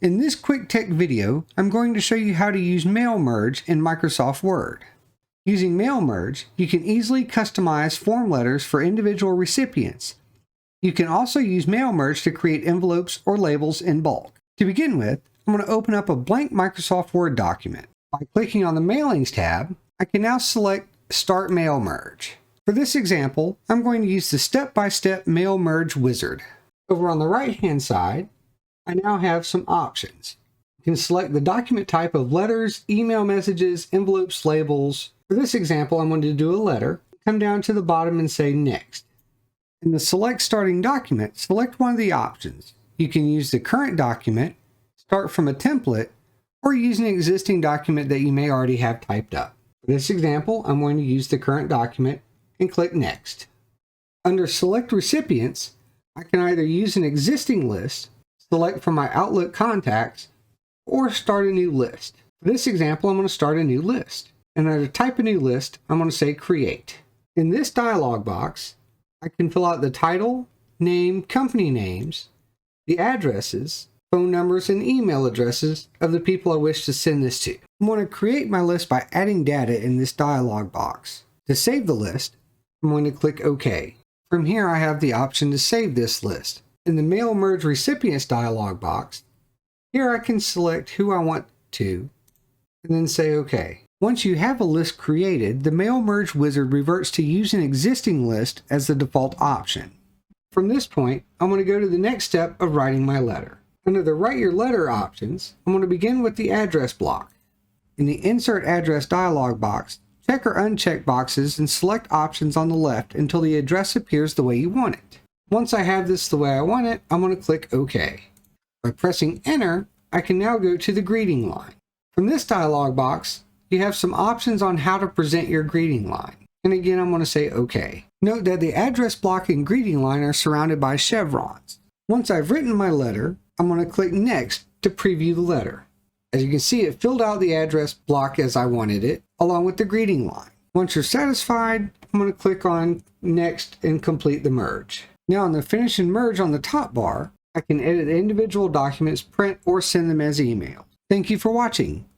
In this quick tech video, I'm going to show you how to use Mail Merge in Microsoft Word. Using Mail Merge, you can easily customize form letters for individual recipients. You can also use Mail Merge to create envelopes or labels in bulk. To begin with, I'm going to open up a blank Microsoft Word document. By clicking on the Mailings tab, I can now select Start Mail Merge. For this example, I'm going to use the step-by-step Mail Merge wizard. Over on the right-hand side, I now have some options. You can select the document type of letters, email messages, envelopes, labels. For this example, I'm going to do a letter. Come down to the bottom and say Next. In the Select Starting Document, select one of the options. You can use the current document, start from a template, or use an existing document that you may already have typed up. For this example, I'm going to use the current document and click Next. Under Select Recipients, I can either use an existing list, select from my Outlook contacts, or start a new list. For this example, I'm going to start a new list. And under Type a New List, I'm going to say Create. In this dialog box, I can fill out the title, name, company names, the addresses, phone numbers, and email addresses of the people I wish to send this to. I'm going to create my list by adding data in this dialog box. To save the list, I'm going to click OK. From here, I have the option to save this list. In the Mail Merge Recipients dialog box, here I can select who I want to, and then say OK. Once you have a list created, the Mail Merge wizard reverts to use an existing list as the default option. From this point, I'm going to go to the next step of writing my letter. Under the Write Your Letter options, I'm going to begin with the address block. In the Insert Address dialog box, check or uncheck boxes and select options on the left until the address appears the way you want it. Once I have this the way I want it, I'm going to click OK. By pressing Enter, I can now go to the greeting line. From this dialog box, you have some options on how to present your greeting line. And again, I'm going to say OK. Note that the address block and greeting line are surrounded by chevrons. Once I've written my letter, I'm going to click Next to preview the letter. As you can see, it filled out the address block as I wanted it, along with the greeting line. Once you're satisfied, I'm going to click on Next and complete the merge. Now on the Finish and Merge on the top bar, I can edit individual documents, print, or send them as email. Thank you for watching.